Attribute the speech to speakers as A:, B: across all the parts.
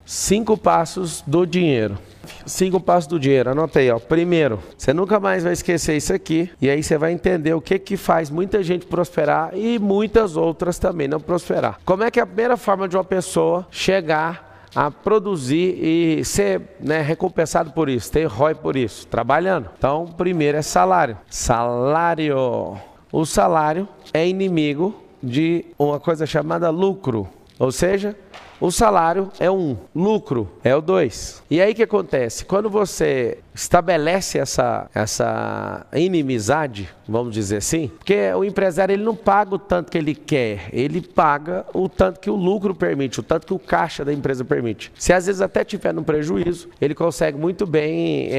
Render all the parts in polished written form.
A: 5 passos do dinheiro. 5 passos do dinheiro, anota aí, ó. Primeiro, você nunca mais vai esquecer isso aqui, e aí você vai entender o que faz muita gente prosperar e muitas outras também não prosperar. Como é que é a primeira forma de uma pessoa chegar a produzir e ser, recompensado por isso, ter ROI por isso? Trabalhando. Então, primeiro é salário. Salário. O salário é inimigo de uma coisa chamada lucro, ou seja, o salário é 1, lucro é o 2. E aí o que acontece? Quando você estabelece essa inimizade, vamos dizer assim, porque o empresário ele não paga o tanto que ele quer, ele paga o tanto que o lucro permite, o tanto que o caixa da empresa permite. Se às vezes até tiver no prejuízo, ele consegue muito bem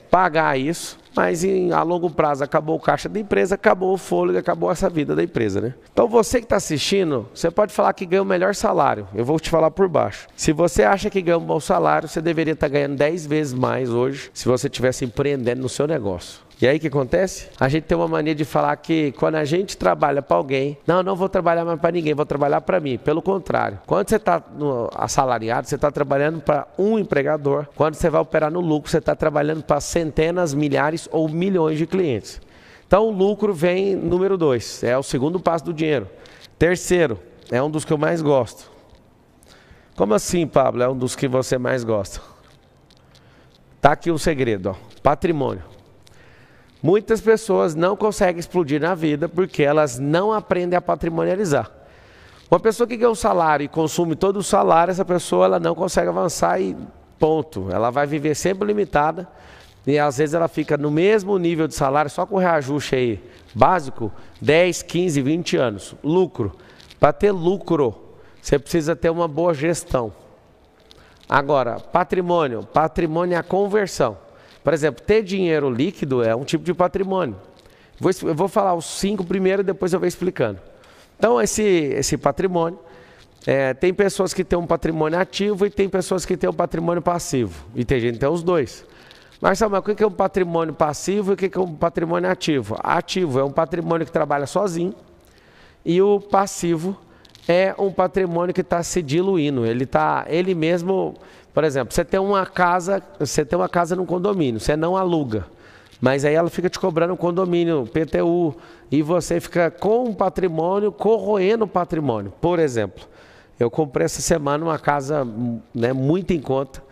A: pagar isso, mas a longo prazo acabou o caixa da empresa, acabou o fôlego, acabou essa vida da empresa, né? Então você que está assistindo, você pode falar que ganha o melhor salário, eu vou te falar por baixo. Se você acha que ganha um bom salário, você deveria estar ganhando 10 vezes mais hoje, se você estivesse empreendendo no seu negócio. E aí o que acontece? A gente tem uma mania de falar que quando a gente trabalha para alguém, não vou trabalhar mais para ninguém, vou trabalhar para mim. Pelo contrário, quando você está assalariado, você está trabalhando para um empregador. Quando você vai operar no lucro, você está trabalhando para centenas, milhares ou milhões de clientes. Então o lucro vem número 2, é o segundo passo do dinheiro. Terceiro, é um dos que eu mais gosto. Como assim, Pablo? É um dos que você mais gosta? Tá aqui o segredo, ó. Patrimônio. Muitas pessoas não conseguem explodir na vida porque elas não aprendem a patrimonializar. Uma pessoa que ganha um salário e consome todo o salário, essa pessoa ela não consegue avançar e ponto. Ela vai viver sempre limitada e às vezes ela fica no mesmo nível de salário, só com reajuste aí básico, 10, 15, 20 anos. Lucro. Para ter lucro, você precisa ter uma boa gestão. Agora, patrimônio. Patrimônio é a conversão. Por exemplo, ter dinheiro líquido é um tipo de patrimônio. Eu vou falar os 5 primeiro e depois eu vou explicando. Então, esse patrimônio, tem pessoas que têm um patrimônio ativo e tem pessoas que têm um patrimônio passivo. E tem gente que tem os dois. Mas o que é um patrimônio passivo e o que é um patrimônio ativo? Ativo é um patrimônio que trabalha sozinho e o passivo é um patrimônio que está se diluindo. Ele mesmo... Por exemplo, você tem uma casa num condomínio, você não aluga, mas aí ela fica te cobrando um condomínio, PTU, e você fica com um patrimônio, corroendo o patrimônio. Por exemplo, eu comprei essa semana uma casa muito em conta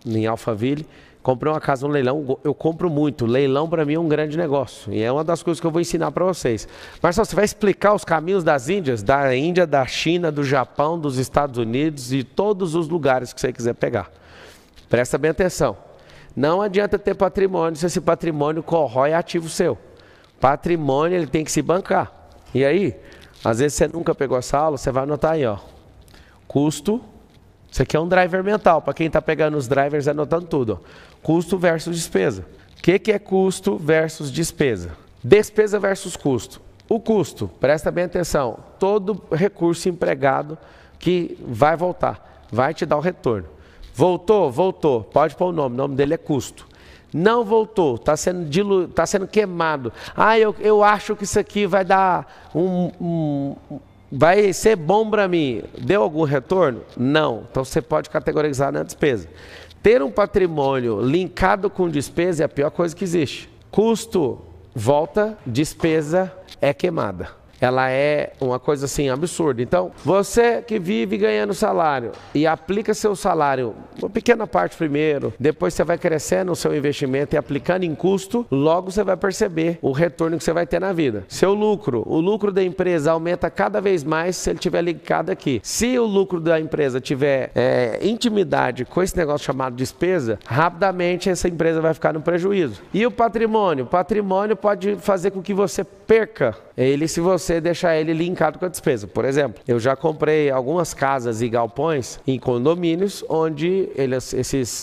A: em Alphaville. Comprei uma casa no leilão, eu compro muito, leilão para mim é um grande negócio, e é uma das coisas que eu vou ensinar para vocês. Marcelo, você vai explicar os caminhos das Índias, da Índia, da China, do Japão, dos Estados Unidos e todos os lugares que você quiser pegar. Presta bem atenção, não adianta ter patrimônio se esse patrimônio corrói ativo seu. Patrimônio ele tem que se bancar. E aí, às vezes você nunca pegou essa aula, você vai anotar aí, ó, custo. Isso aqui é um driver mental, para quem está pegando os drivers anotando tudo. Ó. Custo versus despesa. O que é custo versus despesa? Despesa versus custo. O custo, presta bem atenção, todo recurso empregado que vai voltar, vai te dar o retorno. Voltou, pode pôr o nome dele é custo. Não voltou, está sendo queimado. Eu acho que isso aqui vai dar vai ser bom para mim. Deu algum retorno? Não. Então você pode categorizar na despesa. Ter um patrimônio linkado com despesa é a pior coisa que existe. Custo volta, despesa é queimada. Ela é uma coisa assim absurda. Então, você que vive ganhando salário e aplica seu salário, uma pequena parte primeiro, depois você vai crescendo o seu investimento e aplicando em custo, logo você vai perceber o retorno que você vai ter na vida. Seu lucro, o lucro da empresa aumenta cada vez mais se ele estiver ligado aqui. Se o lucro da empresa tiver intimidade com esse negócio chamado despesa, rapidamente essa empresa vai ficar no prejuízo. E o patrimônio? O patrimônio pode fazer com que você perca ele se você deixar ele linkado com a despesa. Por exemplo, eu já comprei algumas casas e galpões em condomínios onde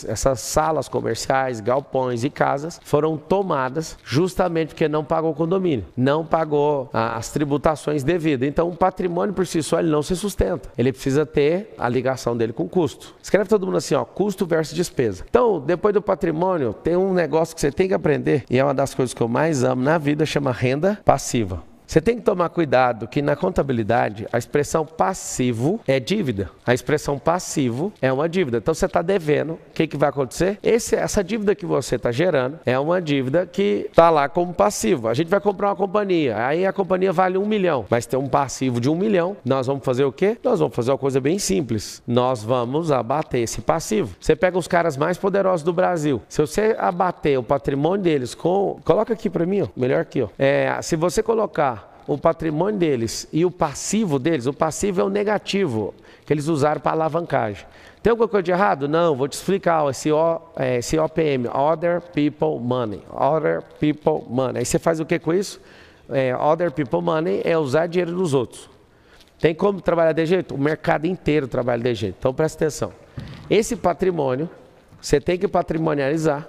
A: essas salas comerciais, galpões e casas foram tomadas justamente porque não pagou o condomínio, não pagou as tributações devidas. Então o patrimônio por si só ele não se sustenta. Ele precisa ter a ligação dele com o custo. Escreve todo mundo assim, ó, custo versus despesa. Então, depois do patrimônio, tem um negócio que você tem que aprender e é uma das coisas que eu mais amo na vida, chama renda passiva. Você tem que tomar cuidado que na contabilidade a expressão passivo é dívida. A expressão passivo é uma dívida. Então você está devendo. O que vai acontecer? Essa dívida que você está gerando é uma dívida que está lá como passivo. A gente vai comprar uma companhia. Aí a companhia vale 1 milhão. Mas tem um passivo de 1 milhão. Nós vamos fazer o quê? Nós vamos fazer uma coisa bem simples. Nós vamos abater esse passivo. Você pega os caras mais poderosos do Brasil. Se você abater o patrimônio deles com... Coloca aqui para mim, ó. Melhor aqui, ó. Se você colocar o patrimônio deles e o passivo deles, o passivo é o negativo que eles usaram para alavancagem. Tem alguma coisa de errado? Não, vou te explicar. Esse OPM, Other People Money. Other People Money. Aí você faz o que com isso? Other People Money é usar dinheiro dos outros. Tem como trabalhar de jeito? O mercado inteiro trabalha de jeito. Então presta atenção. Esse patrimônio, você tem que patrimonializar.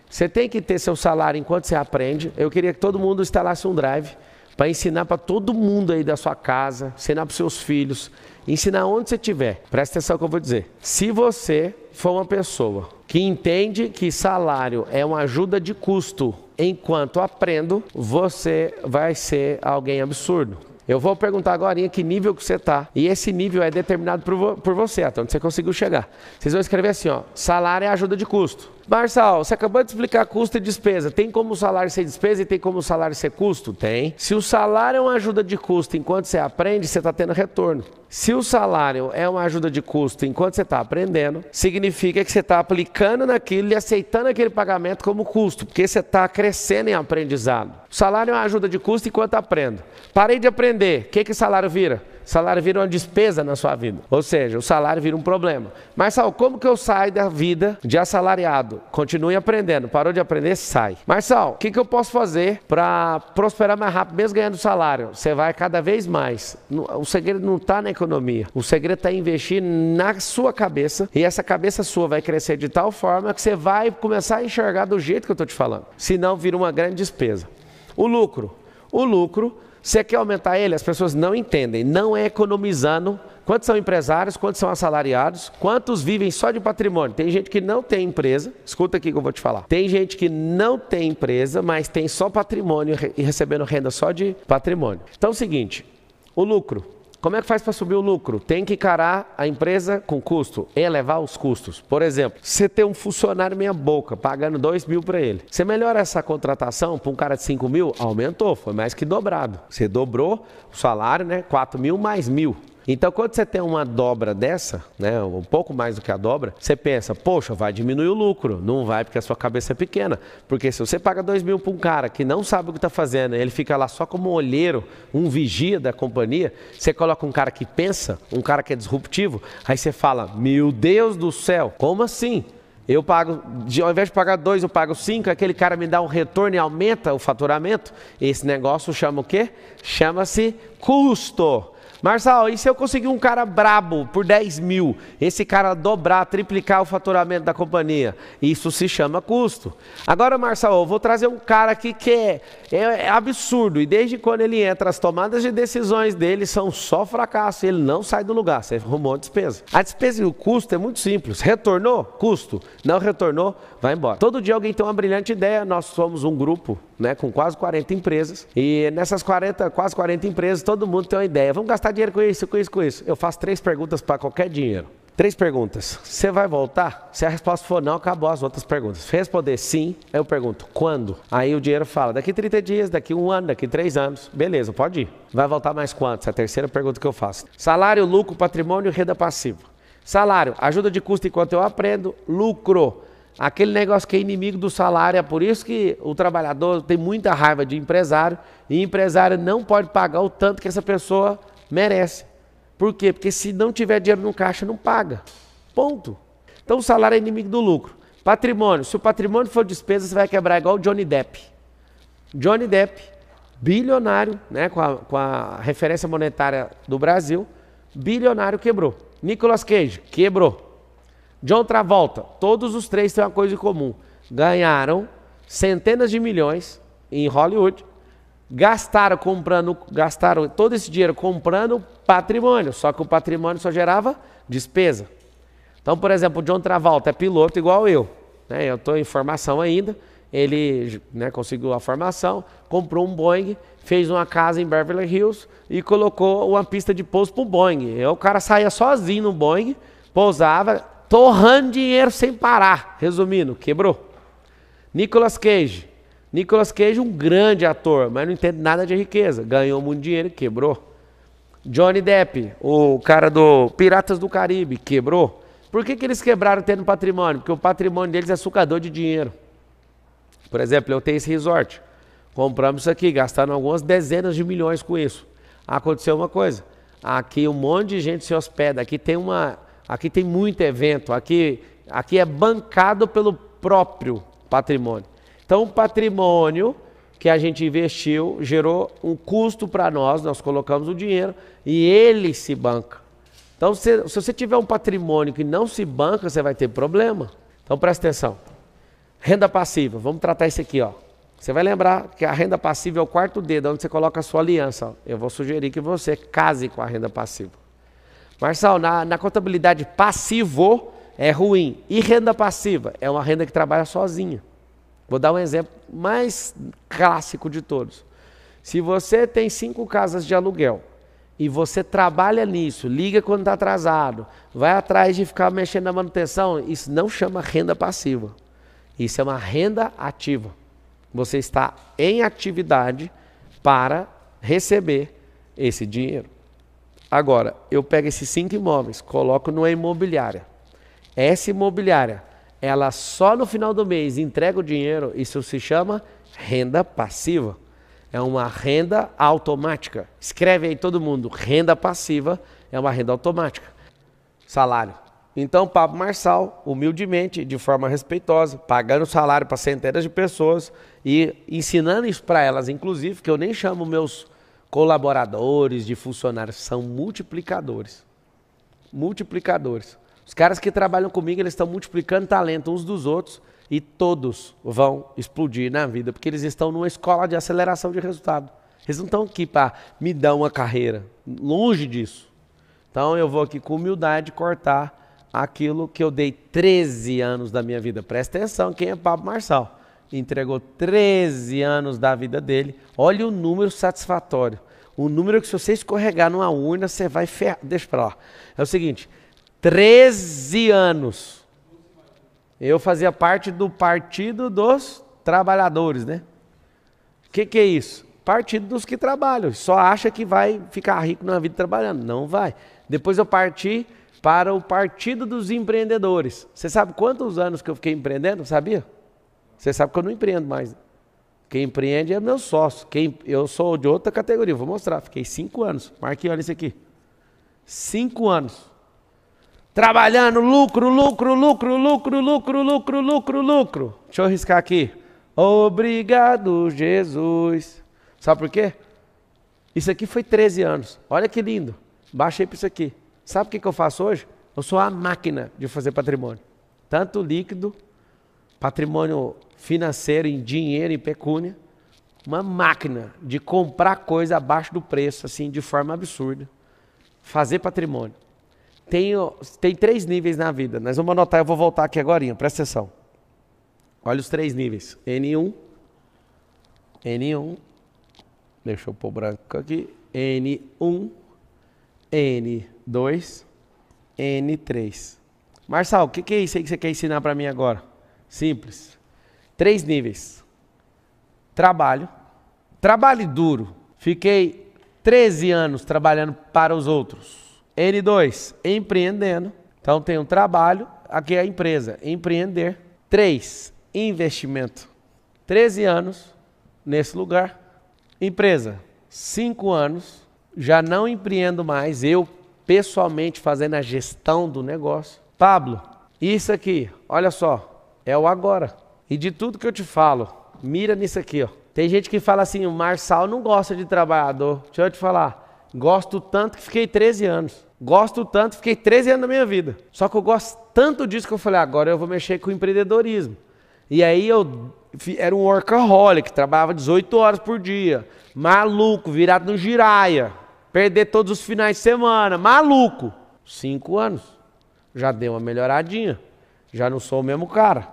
A: Você tem que ter seu salário enquanto você aprende. Eu queria que todo mundo instalasse um drive para ensinar para todo mundo aí da sua casa, ensinar para os seus filhos, ensinar onde você estiver. Presta atenção no que eu vou dizer. Se você for uma pessoa que entende que salário é uma ajuda de custo enquanto aprendo, você vai ser alguém absurdo. Eu vou perguntar agora em que nível que você está. E esse nível é determinado por você, até onde você conseguiu chegar. Vocês vão escrever assim, ó, salário é ajuda de custo. Marçal, você acabou de explicar custo e despesa. Tem como o salário ser despesa e tem como o salário ser custo? Tem. Se o salário é uma ajuda de custo enquanto você aprende, você está tendo retorno. Se o salário é uma ajuda de custo enquanto você está aprendendo, significa que você está aplicando naquilo e aceitando aquele pagamento como custo, porque você está crescendo em aprendizado. O salário é uma ajuda de custo enquanto aprendo. Parei de aprender, o que o salário vira? O salário vira uma despesa na sua vida. Ou seja, o salário vira um problema. Marçal, como que eu saio da vida de assalariado? Continue aprendendo. Parou de aprender, sai. Marçal, o que eu posso fazer para prosperar mais rápido, mesmo ganhando salário? Você vai cada vez mais. O segredo não está na economia. O segredo está em investir na sua cabeça. E essa cabeça sua vai crescer de tal forma que você vai começar a enxergar do jeito que eu estou te falando. Senão vira uma grande despesa. O lucro. Você quer aumentar ele? As pessoas não entendem, não é economizando. Quantos são empresários, quantos são assalariados, quantos vivem só de patrimônio? Tem gente que não tem empresa, escuta aqui que eu vou te falar. Tem gente que não tem empresa, mas tem só patrimônio e recebendo renda só de patrimônio. Então é o seguinte, o lucro. Como é que faz para subir o lucro? Tem que encarar a empresa com custo, elevar os custos. Por exemplo, você tem um funcionário meia boca, pagando 2 mil para ele. Você melhora essa contratação para um cara de 5 mil? Aumentou, foi mais que dobrado. Você dobrou o salário, né? 4 mil mais 1.000. Então, quando você tem uma dobra dessa, né, um pouco mais do que a dobra, você pensa, poxa, vai diminuir o lucro. Não vai, porque a sua cabeça é pequena. Porque se você paga 2 mil para um cara que não sabe o que está fazendo, ele fica lá só como um olheiro, um vigia da companhia, você coloca um cara que pensa, um cara que é disruptivo, aí você fala, meu Deus do céu, como assim? Eu pago, ao invés de pagar 2, eu pago 5, aquele cara me dá um retorno e aumenta o faturamento. Esse negócio chama o quê? Chama-se custo. Marçal, e se eu conseguir um cara brabo por 10 mil, esse cara dobrar, triplicar o faturamento da companhia? Isso se chama custo. Agora, Marçal, eu vou trazer um cara aqui que é absurdo, e desde quando ele entra, as tomadas de decisões dele são só fracasso, ele não sai do lugar, você arrumou a despesa. A despesa e o custo é muito simples, retornou? Custo. Não retornou? Vai embora. Todo dia alguém tem uma brilhante ideia, nós somos um grupo, né, com quase 40 empresas, e nessas quase 40 empresas, todo mundo tem uma ideia, vamos gastar dinheiro com isso, com isso, com isso. Eu faço 3 perguntas para qualquer dinheiro. 3 perguntas. Você vai voltar? Se a resposta for não, acabou as outras perguntas. Se responder sim, eu pergunto, quando? Aí o dinheiro fala, daqui 30 dias, daqui 1 ano, daqui 3 anos. Beleza, pode ir. Vai voltar mais quanto? Essa é a terceira pergunta que eu faço. Salário, lucro, patrimônio e renda passiva. Salário, ajuda de custo enquanto eu aprendo. Lucro, aquele negócio que é inimigo do salário. É por isso que o trabalhador tem muita raiva de empresário. E empresário não pode pagar o tanto que essa pessoa merece. Por quê? Porque se não tiver dinheiro no caixa, não paga. Ponto. Então o salário é inimigo do lucro. Patrimônio. Se o patrimônio for despesa, você vai quebrar igual o Johnny Depp. Johnny Depp, bilionário, né, com a referência monetária do Brasil, bilionário, quebrou. Nicolas Cage, quebrou. John Travolta, todos os 3 têm uma coisa em comum. Ganharam centenas de milhões em Hollywood. Gastaram todo esse dinheiro comprando patrimônio, só que o patrimônio só gerava despesa. Então, por exemplo, o John Travolta é piloto igual eu, né? Eu estou em formação ainda, ele, né, conseguiu a formação, comprou um Boeing, fez uma casa em Beverly Hills e colocou uma pista de pouso para o Boeing. E o cara saía sozinho no Boeing, pousava, torrando dinheiro sem parar. Resumindo, quebrou. Nicolas Cage. Nicolas Cage, um grande ator, mas não entende nada de riqueza. Ganhou muito dinheiro e quebrou. Johnny Depp, o cara do Piratas do Caribe, quebrou. Por que eles quebraram tendo patrimônio? Porque o patrimônio deles é sucador de dinheiro. Por exemplo, eu tenho esse resort. Compramos isso aqui, gastando algumas dezenas de milhões com isso. Aconteceu uma coisa. Aqui um monte de gente se hospeda. Aqui tem muito evento. Aqui é bancado pelo próprio patrimônio. Então, o patrimônio que a gente investiu gerou um custo para nós colocamos o dinheiro e ele se banca. Então, se você tiver um patrimônio que não se banca, você vai ter problema. Então, presta atenção. Renda passiva, vamos tratar isso aqui, ó. Você vai lembrar que a renda passiva é o quarto dedo, onde você coloca a sua aliança. Ó. Eu vou sugerir que você case com a renda passiva. Marçal, na contabilidade passivo é ruim. E renda passiva? É uma renda que trabalha sozinha. Vou dar um exemplo mais clássico de todos. Se você tem 5 casas de aluguel e você trabalha nisso, liga quando está atrasado, vai atrás de ficar mexendo na manutenção, isso não chama renda passiva. Isso é uma renda ativa. Você está em atividade para receber esse dinheiro. Agora, eu pego esses 5 imóveis, coloco numa imobiliária. Essa imobiliária, ela só no final do mês entrega o dinheiro, isso se chama renda passiva. É uma renda automática. Escreve aí todo mundo, renda passiva é uma renda automática. Salário. Então, Pablo Marçal, humildemente, de forma respeitosa, pagando salário para centenas de pessoas e ensinando isso para elas, inclusive, que eu nem chamo meus colaboradores de funcionários, são multiplicadores. Multiplicadores. Os caras que trabalham comigo, eles estão multiplicando talento uns dos outros e todos vão explodir na vida, porque eles estão numa escola de aceleração de resultado. Eles não estão aqui para me dar uma carreira, longe disso. Então eu vou aqui com humildade cortar aquilo que eu dei 13 anos da minha vida. Presta atenção, quem é Pablo Marçal? Entregou 13 anos da vida dele. Olha o número satisfatório. O número que se você escorregar numa urna, você vai ferrar. Deixa pra lá. É o seguinte, 13 anos. Eu fazia parte do Partido dos Trabalhadores, né? O que é isso? Partido dos que trabalham. Só acha que vai ficar rico na vida trabalhando. Não vai. Depois eu parti para o Partido dos Empreendedores. Você sabe quantos anos que eu fiquei empreendendo? Sabia? Você sabe que eu não empreendo mais. Quem empreende é meu sócio. Eu sou de outra categoria, vou mostrar. Fiquei 5 anos. Marquei, olha isso aqui. 5 anos. Trabalhando, lucro. Deixa eu riscar aqui. Obrigado, Jesus. Sabe por quê? Isso aqui foi 13 anos. Olha que lindo. Baixei para isso aqui. Sabe o que eu faço hoje? Eu sou a máquina de fazer patrimônio. Tanto líquido, patrimônio financeiro, em dinheiro, em pecúnia. Uma máquina de comprar coisa abaixo do preço, assim, de forma absurda. Fazer patrimônio. Tem 3 níveis na vida. Nós vamos anotar, eu vou voltar aqui agora, presta atenção. Olha os 3 níveis. N1. Deixa eu pôr branco aqui. N1. N2, N3. Marçal, o que é isso aí que você quer ensinar para mim agora? Simples. 3 níveis. Trabalho duro. Fiquei 13 anos trabalhando para os outros. N2, empreendendo. Então tem um trabalho, aqui é a empresa, empreender. 3, investimento. 13 anos nesse lugar. Empresa, 5 anos. Já não empreendo mais, eu pessoalmente fazendo a gestão do negócio. Pablo, isso aqui, olha só, é o agora. E de tudo que eu te falo, mira nisso aqui, ó. Tem gente que fala assim, o Marçal não gosta de trabalhador. Deixa eu te falar, gosto tanto que fiquei 13 anos. Gosto tanto, fiquei 13 anos da minha vida. Só que eu gosto tanto disso que eu falei, agora eu vou mexer com empreendedorismo. E aí eu era um workaholic, trabalhava 18 horas por dia. Maluco, virado no giraia. Perder todos os finais de semana, maluco. 5 anos, já deu uma melhoradinha, já não sou o mesmo cara.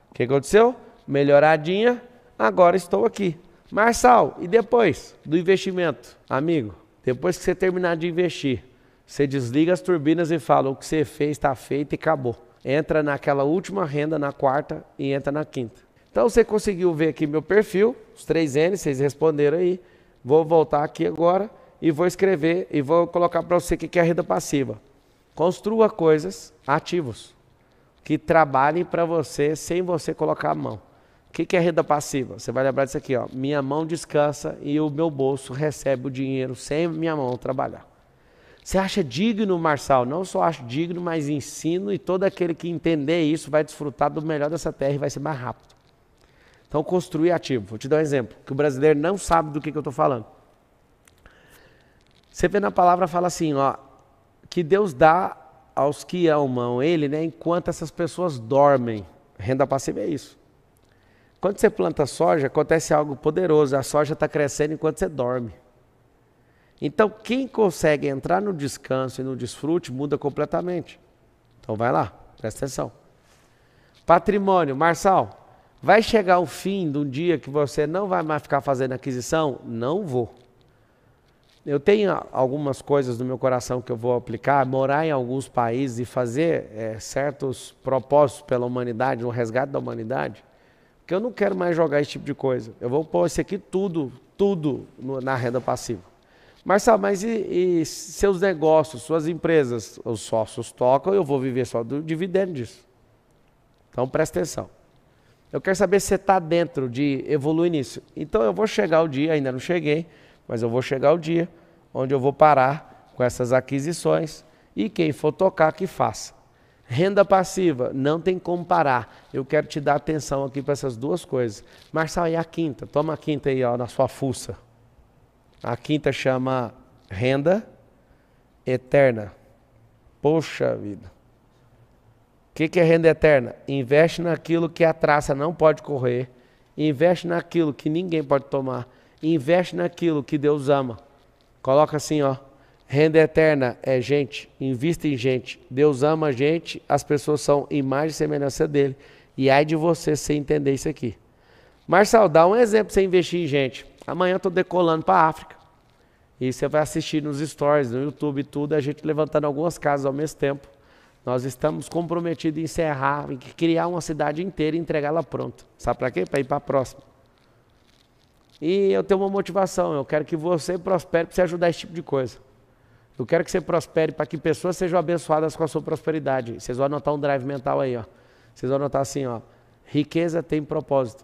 A: O que aconteceu? melhoradinha, agora estou aqui. Marçal, e depois do investimento? Amigo, depois que você terminar de investir, você desliga as turbinas e fala, o que você fez está feito e acabou. Entra naquela última renda na quarta e entra na quinta. Então você conseguiu ver aqui meu perfil, os 3 N, vocês responderam aí. Vou voltar aqui agora e vou escrever e vou colocar para você o que é renda passiva. Construa coisas, ativos, que trabalhem para você sem você colocar a mão. O que é renda passiva? Você vai lembrar disso aqui, ó. Minha mão descansa e o meu bolso recebe o dinheiro sem minha mão trabalhar. Você acha digno, Marçal? Não só acho digno, mas ensino, e todo aquele que entender isso vai desfrutar do melhor dessa terra e vai ser mais rápido. Então, construir ativo. Vou te dar um exemplo, que o brasileiro não sabe do que eu estou falando. Você vê na palavra, fala assim, ó, que Deus dá aos que amam Ele, né, enquanto essas pessoas dormem. Renda passiva é isso. Quando você planta soja, acontece algo poderoso. A soja está crescendo enquanto você dorme. Então, quem consegue entrar no descanso e no desfrute, muda completamente. Então, vai lá, presta atenção. Patrimônio, Marçal, vai chegar o fim de um dia que você não vai mais ficar fazendo aquisição? Não vou. Eu tenho algumas coisas no meu coração que eu vou aplicar, morar em alguns países e fazer certos propósitos pela humanidade, no resgate da humanidade, porque eu não quero mais jogar esse tipo de coisa. Eu vou pôr isso aqui tudo na renda passiva. Marçal, mas e seus negócios, suas empresas, os sócios tocam, eu vou viver só do dividendo disso. Então presta atenção. Eu quero saber se você está dentro de evoluir nisso. Então eu vou chegar o dia, ainda não cheguei, mas eu vou chegar o dia onde eu vou parar com essas aquisições e quem for tocar que faça. Renda passiva, não tem como parar. Eu quero te dar atenção aqui para essas duas coisas. Marçal, e a quinta? Toma a quinta aí, ó, na sua fuça. A quinta chama renda eterna. Poxa vida. O que é renda eterna? Investe naquilo que a traça não pode correr. Investe naquilo que ninguém pode tomar. Investe naquilo que Deus ama. Coloca assim, ó. Renda eterna é gente. Invista em gente. Deus ama a gente. As pessoas são imagem e semelhança dele. E ai de você sem entender isso aqui. Marçal, dá um exemplo para você investir em gente. Amanhã eu estou decolando para a África. E você vai assistir nos stories, no YouTube e tudo, a gente levantando algumas casas ao mesmo tempo. Nós estamos comprometidos em encerrar, em criar uma cidade inteira e entregá-la pronta. Sabe para quê? Para ir para a próxima. E eu tenho uma motivação, eu quero que você prospere para você ajudar esse tipo de coisa. Eu quero que você prospere para que pessoas sejam abençoadas com a sua prosperidade. Vocês vão anotar um drive mental aí, ó. Vocês vão anotar assim, ó. Riqueza tem propósito.